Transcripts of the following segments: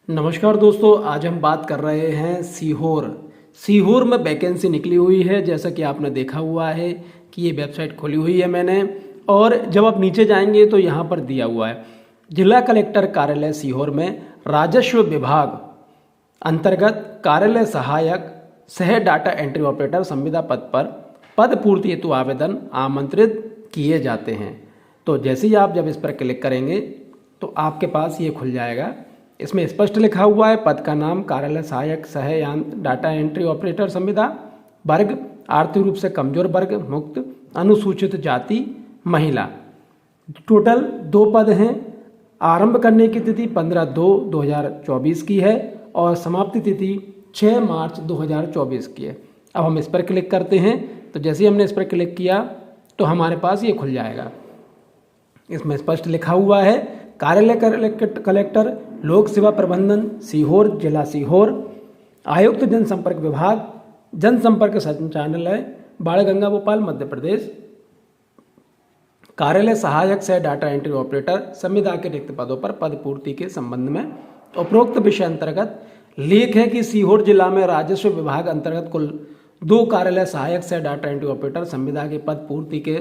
नमस्कार दोस्तों, आज हम बात कर रहे हैं सीहोर में वैकेंसी निकली हुई है। जैसा कि आपने देखा हुआ है कि ये वेबसाइट खोली हुई है मैंने, और जब आप नीचे जाएंगे तो यहाँ पर दिया हुआ है जिला कलेक्टर कार्यालय सीहोर में राजस्व विभाग अंतर्गत कार्यालय सहायक सह डाटा एंट्री ऑपरेटर संविदा पद पर पद पूर्ति हेतु आवेदन आमंत्रित किए जाते हैं। तो जैसे ही आप जब इस पर क्लिक करेंगे तो आपके पास ये खुल जाएगा। इसमें स्पष्ट लिखा हुआ है पद का नाम कार्यालय सहायक सह डाटा एंट्री ऑपरेटर संविदा, वर्ग आर्थिक रूप से कमजोर वर्ग, मुक्त, अनुसूचित जाति, महिला। टोटल 2 पद हैं। आरंभ करने की तिथि 15/2/2024 की है और समाप्ति तिथि 6 मार्च 2024 की है। अब हम इस पर क्लिक करते हैं तो जैसे ही हमने इस पर क्लिक किया तो हमारे पास ये खुल जाएगा। इसमें स्पष्ट लिखा हुआ है कार्यालय कलेक्टर लोक सेवा प्रबंधन सीहोर, जिला सीहोर, आयुक्त जनसंपर्क विभाग, जनसंपर्क संचालनालय, बाणगंगा भोपाल, मध्य प्रदेश, कार्यालय सहायक सह डाटा एंट्री ऑपरेटर संविदा के रिक्त पदों पर पद पूर्ति के संबंध में उपरोक्त विषय अंतर्गत लेख है कि सीहोर जिला में राजस्व विभाग अंतर्गत कुल 2 कार्यालय सहायक सह डाटा एंट्री ऑपरेटर संविदा के पद पूर्ति के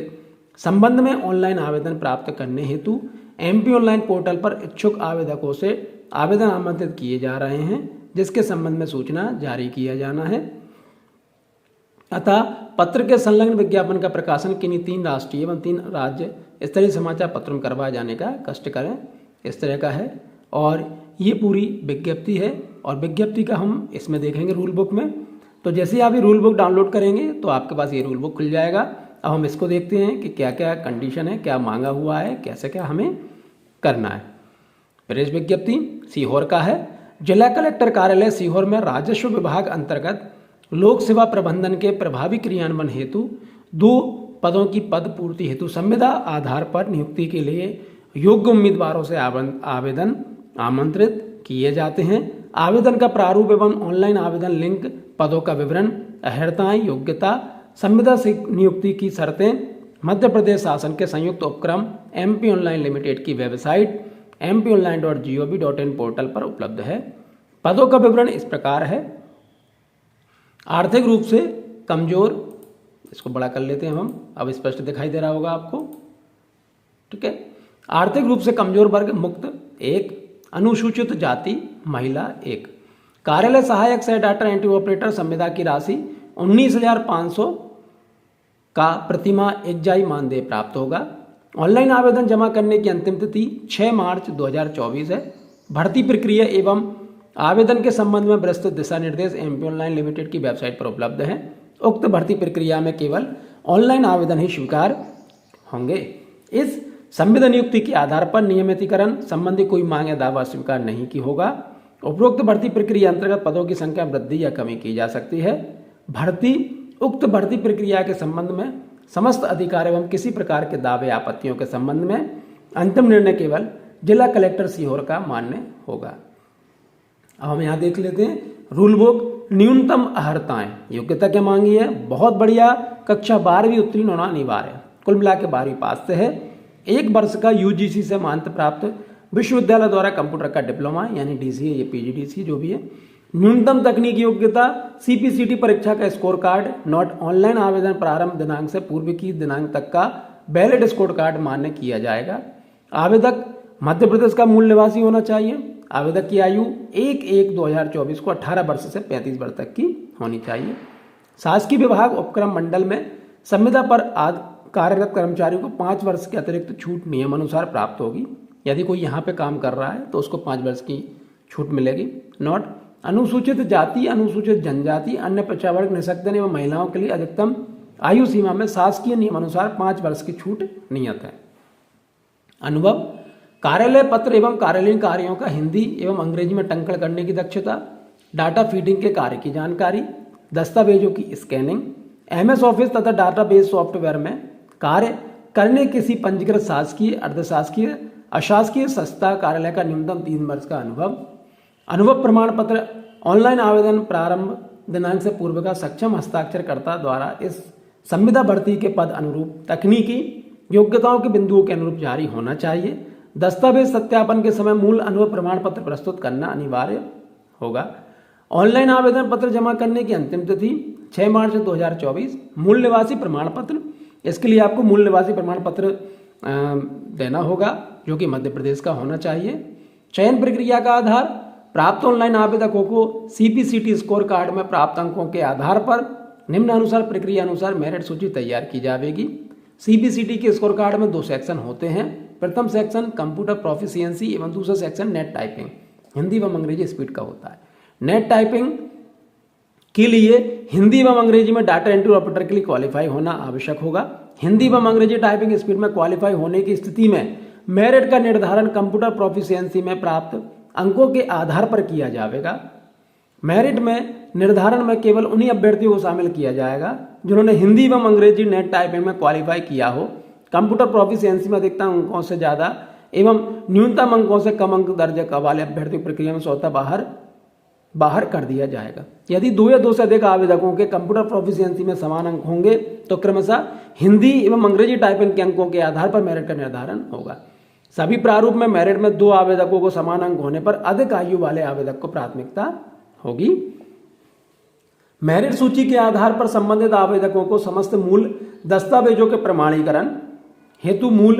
संबंध में ऑनलाइन आवेदन प्राप्त करने हेतु एमपी ऑनलाइन पोर्टल पर इच्छुक आवेदकों से आवेदन आमंत्रित किए जा रहे हैं, जिसके संबंध में सूचना जारी किया जाना है। अतः पत्र के संलग्न विज्ञापन का प्रकाशन किन्हीं 3 राष्ट्रीय एवं 3 राज्य स्तरीय समाचार पत्रों में करवाए जाने का कष्ट करें। इस तरह का है और ये पूरी विज्ञप्ति है और विज्ञप्ति का हम इसमें देखेंगे रूल बुक में। तो जैसे ही आप ये रूल बुक डाउनलोड करेंगे तो आपके पास ये रूल बुक खुल जाएगा। अब हम इसको देखते हैं कि क्या क्या कंडीशन है, क्या मांगा हुआ है, कैसे क्या हमें करना है। प्रदेश विज्ञप्ति सीहोर का है। जिला कलेक्टर कार्यालय सीहोर में राजस्व विभाग अंतर्गत लोक सेवा प्रबंधन के प्रभावी क्रियान्वयन हेतु 2 पदों की पद पूर्ति हेतु संविदा आधार पर नियुक्ति के लिए योग्य उम्मीदवारों से आवेदन आमंत्रित किए जाते हैं। आवेदन का प्रारूप एवं ऑनलाइन आवेदन लिंक, पदों का विवरण, अर्हताएं, योग्यता, संविदा से नियुक्ति की शर्तें मध्य प्रदेश शासन के संयुक्त उपक्रम एमपी ऑनलाइन लिमिटेड की वेबसाइट mpionline.gov.in पोर्टल पर उपलब्ध है। पदों का विवरण इस प्रकार है। आर्थिक रूप से कमजोर, इसको बड़ा कर लेते हैं हम, अब स्पष्ट दिखाई दे रहा होगा आपको, ठीक है। आर्थिक रूप से कमजोर वर्ग मुक्त 1, अनुसूचित जाति महिला 1। कार्यालय सहायक सह डाटा एंट्री ऑपरेटर संविदा की राशि 19,500 का प्रतिमाह एकजाई मानदेय प्राप्त होगा। ऑनलाइन आवेदन जमा करने की अंतिम तिथि 6 मार्च 2024 है। भर्ती प्रक्रिया एवं आवेदन के संबंध में विस्तृत दिशा निर्देश एमपी ऑनलाइन लिमिटेड की वेबसाइट पर उपलब्ध है। उक्त भर्ती प्रक्रिया में केवल ऑनलाइन आवेदन ही स्वीकार होंगे। इस संविदा नियुक्ति के आधार पर नियमितीकरण संबंधी कोई मांग या दावा स्वीकार नहीं की होगा। उपरोक्त भर्ती प्रक्रिया अंतर्गत पदों की संख्या वृद्धि या कमी की जा सकती है। उक्त भर्ती प्रक्रिया के संबंध में समस्त अधिकार एवं किसी प्रकार के दावे आपत्तियों के संबंध में अंतिम निर्णय केवल जिला कलेक्टर सीहोर का मान्य होगा। अब हम यहाँ देख लेते हैं रूल बुक। न्यूनतम अर्हताएं, योग्यता क्या मांगी है, बहुत बढ़िया, कक्षा 12वीं उत्तीर्ण होना अनिवार्य है, कुल मिला के 12वीं पास से है। 1 वर्ष का यूजीसी से मान्यता प्राप्त विश्वविद्यालय द्वारा कंप्यूटर का डिप्लोमा यानी डीसीए या पीजीडीसी जो भी है। न्यूनतम तकनीकी योग्यता सीपीसीटी परीक्षा का स्कोर कार्ड नोट ऑनलाइन आवेदन प्रारंभ दिनांक से पूर्व की दिनांक तक का वैलिड स्कोर कार्ड मान्य किया जाएगा। आवेदक मध्य प्रदेश का मूल निवासी होना चाहिए। आवेदक की आयु 1/1/2024 को 18 वर्ष से 35 वर्ष तक की होनी चाहिए। शासकीय विभाग उपक्रम मंडल में संविदा पर कार्यरत कर्मचारियों को 5 वर्ष के अतिरिक्त छूट नियम अनुसार प्राप्त होगी। यदि कोई यहाँ पे काम कर रहा है तो उसको 5 वर्ष की छूट मिलेगी। नोट अनुसूचित जाति, अनुसूचित जनजाति, अन्य पिछड़ा वर्ग, निःशक्तजन एवं महिलाओं के लिए अधिकतम आयु सीमा में शासकीय नियम अनुसार 5 वर्ष की छूट नियत है। अनुभव, कार्यालय पत्र एवं कार्यालयीन कार्यों का हिंदी एवं अंग्रेजी में टंकण करने की दक्षता, डाटा फीडिंग के कार्य की जानकारी, दस्तावेजों की स्कैनिंग, एमएस ऑफिस तथा डाटाबेस सॉफ्टवेयर में कार्य करने किसी पंजीकृत शासकीय, अर्धशासकीय, अशासकीय संस्था कार्यालय का न्यूनतम 3 वर्ष का अनुभव प्रमाण पत्र ऑनलाइन आवेदन प्रारंभ दिनांक से पूर्व का सक्षम हस्ताक्षरकर्ता द्वारा इस संविदा भर्ती के पद अनुरूप तकनीकी योग्यताओं के बिंदुओं के अनुरूप जारी होना चाहिए। दस्तावेज सत्यापन के समय मूल अनुभव प्रमाण पत्र प्रस्तुत करना अनिवार्य होगा। ऑनलाइन आवेदन पत्र जमा करने की अंतिम तिथि 6 मार्च 2024। मूल निवासी प्रमाण पत्र, इसके लिए आपको मूल निवासी प्रमाण पत्र देना होगा जो कि मध्य प्रदेश का होना चाहिए। चयन प्रक्रिया का आधार, प्राप्त ऑनलाइन आवेदकों को CPCT स्कोर कार्ड में प्राप्त अंकों के आधार पर निम्नानुसार प्रक्रिया अनुसार मेरिट सूची तैयार की जाएगी। CPCT के स्कोर कार्ड में 2 सेक्शन होते हैं। प्रथम सेक्शन कंप्यूटर प्रोफिशिएंसी एवं दूसरा सेक्शन नेट टाइपिंग, हिंदी व अंग्रेजी स्पीड का होता है। नेट टाइपिंग के लिए हिंदी व अंग्रेजी में डाटा एंट्री ऑपरेटर के लिए क्वालिफाई होना आवश्यक होगा। हिंदी व अंग्रेजी टाइपिंग स्पीड में क्वालिफाई होने की स्थिति में मेरिट का निर्धारण कंप्यूटर प्रोफिशिएंसी में प्राप्त अंकों के आधार पर किया जाएगा। मेरिट में निर्धारण में केवल उन्हीं अभ्यर्थियों को शामिल किया जाएगा जिन्होंने हिंदी व अंग्रेजी नेट टाइपिंग में क्वालिफाई किया हो, कंप्यूटर प्रोफिशिएंसी में अधिकतम अंकों से ज़्यादा एवं न्यूनतम अंकों से कम अंक दर्ज वाले अभ्यर्थी प्रक्रिया में स्वतः बाहर कर दिया जाएगा। यदि 2 या 2 से अधिक आवेदकों के कंप्यूटर प्रोफिशिएंसी में समान अंक होंगे तो क्रमशः हिंदी एवं अंग्रेजी टाइपिंग के अंकों के आधार पर मेरिट का निर्धारण होगा। सभी प्रारूप में मेरिट में 2 आवेदकों को समान अंक होने पर अधिक आयु वाले आवेदक को प्राथमिकता होगी। मेरिट सूची के आधार पर संबंधित आवेदकों को समस्त मूल दस्तावेजों के प्रमाणीकरण हेतु मूल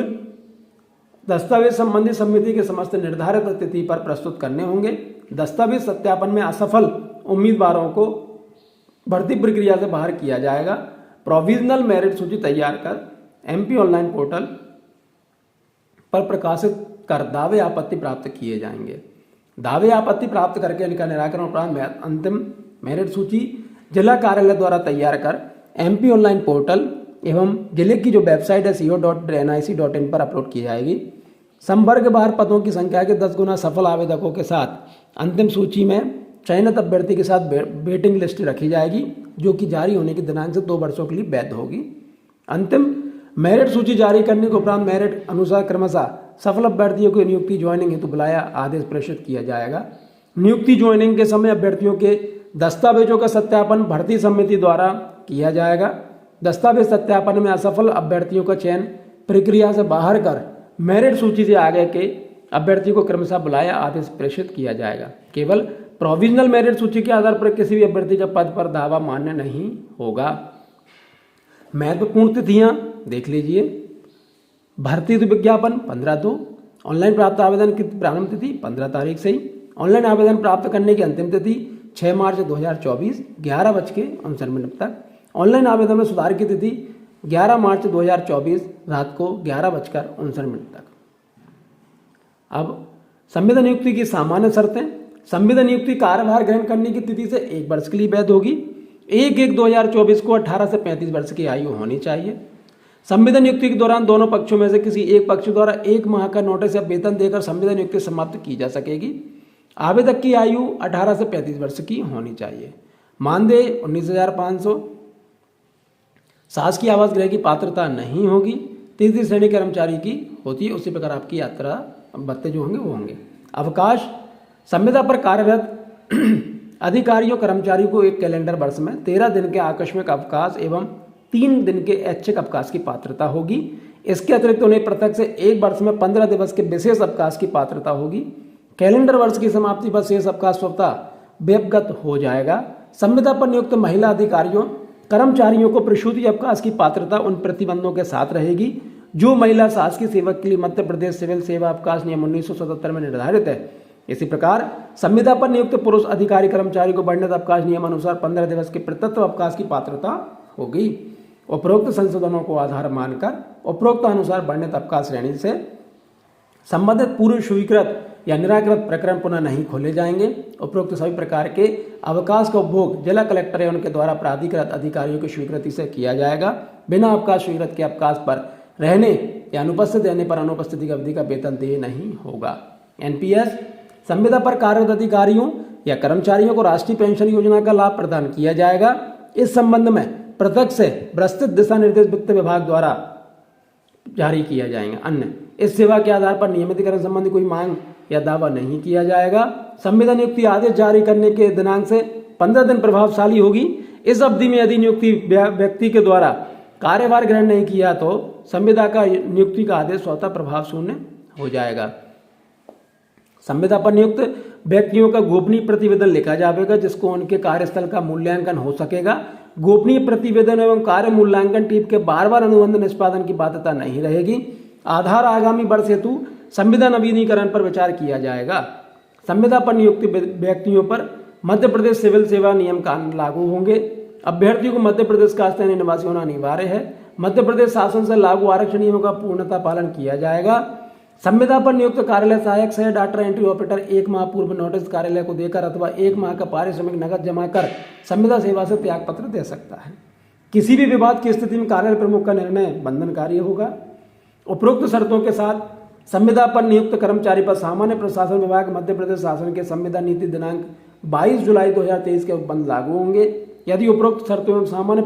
दस्तावेज संबंधी समिति के समस्त निर्धारित तिथि पर प्रस्तुत करने होंगे। दस्तावेज सत्यापन में असफल उम्मीदवारों को भर्ती प्रक्रिया से बाहर किया जाएगा। प्रोविजनल मेरिट सूची तैयार कर MP ऑनलाइन पोर्टल पर प्रकाशित कर दावे आपत्ति प्राप्त किए जाएंगे। दावे आपत्ति प्राप्त करके इनका निराकरण उपरांत अंतिम मेरिट सूची जिला कार्यालय द्वारा तैयार कर MP ऑनलाइन पोर्टल एवं जिले की जो वेबसाइट है co.nic.in पर अपलोड की जाएगी। संवर्ग बाहर पदों की संख्या के 10 गुना सफल आवेदकों के साथ अंतिम सूची में चयनित अभ्यर्थी के साथ वेटिंग लिस्ट रखी जाएगी जो कि जारी होने के दिनांक से 2 वर्षों के लिए वैध होगी। अंतिम मेरिट सूची जारी करने के उपरांत मेरिट अनुसार क्रमशः सफल अभ्यर्थियों को नियुक्ति ज्वाइनिंग हेतु बुलाया आदेश प्रेषित किया जाएगा। नियुक्ति ज्वाइनिंग के समय अभ्यर्थियों के दस्तावेजों का सत्यापन भर्ती समिति द्वारा किया जाएगा। दस्तावेज सत्यापन में असफल अभ्यर्थियों का चयन प्रक्रिया से बाहर कर मेरिट सूची से आगे के अभ्यर्थियों को क्रमशः बुलाया आदेश प्रेषित किया जाएगा। केवल प्रोविजनल मेरिट सूची के आधार पर किसी भी अभ्यर्थी का पद पर दावा मान्य नहीं होगा। महत्वपूर्ण तिथियां देख लीजिए। भर्ती विज्ञापन 15/2। ऑनलाइन प्राप्त आवेदन की प्रारंभ तिथि 15 तारीख से ही। ऑनलाइन आवेदन प्राप्त करने की अंतिम तिथि 6 मार्च 2024 11:59 तक। ऑनलाइन आवेदन में सुधार की तिथि 11 मार्च 2024 रात को 11:59 तक। अब संविदा नियुक्ति की सामान्य शर्तें। संविदा नियुक्ति कार्यभार ग्रहण करने की तिथि से 1 वर्ष के लिए वैध होगी। 1/1/2024 को 18 से 35 वर्ष की आयु होनी चाहिए। संविदा नियुक्ति के दौरान दोनों पक्षों में से किसी एक पक्ष द्वारा 1 माह का नोटिस या वेतन देकर संविदा नियुक्ति समाप्त की जा सकेगी। आवेदक की आयु 18 से 35 वर्ष की होनी चाहिए। मानदेय 19,500। शासकीय आवास गृह की पात्रता नहीं होगी। तीसरी श्रेणी कर्मचारी की होती है, उसी प्रकार आपकी यात्रा भत्ते जो होंगे वो होंगे। अवकाश। संविदा पर कार्यरत अधिकारियों कर्मचारियों को एक कैलेंडर वर्ष में 13 दिन के आकस्मिक अवकाश एवं 3 दिन के ऐच्छिक अवकाश की पात्रता होगी। इसके अतिरिक्त उन्हें पृथक से 1 वर्ष में 15 दिवस के विशेष अवकाश की पात्रता होगी। कैलेंडर वर्ष की समाप्ति पर शेष अवकाश स्वतः व्यवगत हो जाएगा। संविदा पर नियुक्त महिला अधिकारियों कर्मचारियों को प्रसूति अवकाश की पात्रता उन प्रतिबंधों के साथ रहेगी जो महिला शासकीय सेवक के लिए मध्य प्रदेश सिविल सेवा अवकाश नियम 1977 में निर्धारित है। इसी प्रकार संविदा पर नियुक्त पुरुष अधिकारी कर्मचारी को वर्णित अवकाश नियम अनुसार 15 दिवस के पृथक अवकाश की पात्रता होगी। उपरोक्त संशोधनों को आधार मानकर उपरोक्त अनुसार वर्णित अवकाश श्रेणी से संबंधित पूर्व स्वीकृत या निराकृत प्रकरण पुनः नहीं खोले जाएंगे। उपरोक्त सभी प्रकार के अवकाश का उपभोग जिला कलेक्टर एवं उनके द्वारा प्राधिकृत अधिकारियों की स्वीकृति से किया जाएगा। बिना अवकाश स्वीकृत के अवकाश पर रहने या अनुपस्थित रहने पर अनुपस्थिति की अवधि का वेतन देय नहीं होगा। NPS। संविदा पर कार्यरत अधिकारियों या कर्मचारियों को राष्ट्रीय पेंशन योजना का लाभ प्रदान किया जाएगा। इस संबंध में पृथक से विस्तृत दिशा निर्देश वित्त विभाग द्वारा जारी किया जाएंगे। अन्य इस सेवा के आधार पर नियमितीकरण संबंधी कोई मांग या दावा नहीं किया जाएगा। संविदा नियुक्ति आदेश जारी करने के दिनांक से 15 दिन प्रभावशाली होगी। इस अवधि में यदि नियुक्ति व्यक्ति के द्वारा कार्यभार ग्रहण नहीं किया तो संविदा का नियुक्ति का आदेश स्वतः प्रभाव शून्य हो जाएगा। संविदा पर नियुक्त व्यक्तियों का गोपनीय प्रतिवेदन लिखा जाएगा जिसको उनके कार्यस्थल का मूल्यांकन हो सकेगा। गोपनीय प्रतिवेदन एवं कार्य मूल्यांकन टीप के बार बार अनुबंध निष्पादन की बाध्यता नहीं रहेगी। आधार आगामी वर्ष हेतु संविदा नवीनीकरण पर विचार किया जाएगा। संविदा पर नियुक्त व्यक्तियों पर मध्य प्रदेश सिविल सेवा नियम कानून लागू होंगे। अभ्यर्थियों को मध्य प्रदेश का स्थायी निवासी होना अनिवार्य है। मध्य प्रदेश शासन से लागू आरक्षण नियमों का पूर्णतः पालन किया जाएगा। संविदा पर नियुक्त कार्यालय सहायक सह डाटा एंट्री ऑपरेटर 1 माह पूर्व नोटिस कार्यालय को देकर अथवा 1 माह का पारिश्रमिक नगद जमा कर संविदा सेवा से त्याग पत्र दे सकता है। किसी भी विवाद की स्थिति में कार्यालय प्रमुख का निर्णय बंधनकारी होगा। उपरोक्त शर्तों के साथ संविदा पर नियुक्त कर्मचारी पर सामान्य प्रशासन विभाग मध्य प्रदेश शासन के संविदा नीति दिनांक 22 जुलाई 2023 के उपबंध लागू होंगे। यदि उपरोक्त शर्तों में सामान्य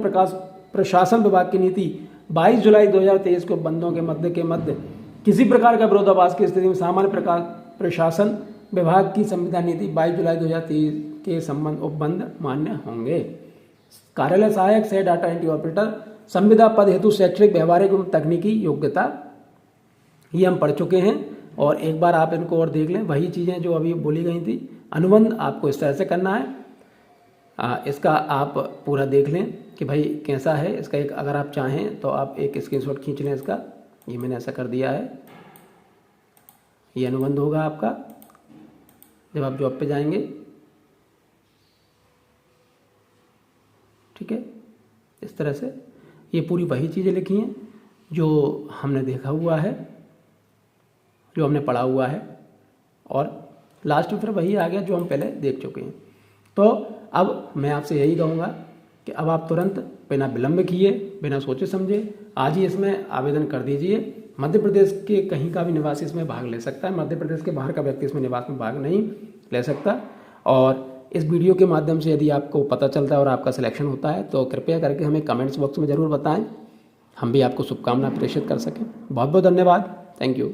प्रशासन विभाग की नीति 22 जुलाई 2023 के उपबंधों के मध्य किसी प्रकार का विरोधाभास की स्थिति में सामान्य प्रशासन विभाग की संविदा नीति 22 जुलाई 2023 के संबंध उपबंध मान्य होंगे। कार्यालय सहायक सह डाटा एंट्री ऑपरेटर संविदा पद हेतु शैक्षणिक व्यवहारिक एवं तकनीकी योग्यता ये हम पढ़ चुके हैं और एक बार आप इनको और देख लें। वही चीज़ें जो अभी बोली गई थी। अनुबंध आपको इस तरह से करना है। इसका आप पूरा देख लें कि भाई कैसा है। इसका एक अगर आप चाहें तो आप एक स्क्रीनशॉट खींच लें इसका। ये मैंने ऐसा कर दिया है। ये अनुबंध होगा आपका जब आप जॉब पे जाएंगे। ठीक है, इस तरह से ये पूरी वही चीज़ें लिखी हैं जो हमने देखा हुआ है, जो हमने पढ़ा हुआ है और लास्ट में फिर वही आ गया जो हम पहले देख चुके हैं। तो अब मैं आपसे यही कहूँगा कि अब आप तुरंत बिना विलंब किए बिना सोचे समझे आज ही इसमें आवेदन कर दीजिए। मध्य प्रदेश के कहीं का भी निवासी इसमें भाग ले सकता है। मध्य प्रदेश के बाहर का व्यक्ति इसमें निवास में भाग नहीं ले सकता। और इस वीडियो के माध्यम से यदि आपको पता चलता है और आपका सिलेक्शन होता है तो कृपया करके हमें कमेंट्स बॉक्स में ज़रूर बताएं। हम भी आपको शुभकामना प्रेषित कर सकें। बहुत बहुत धन्यवाद। Thank you.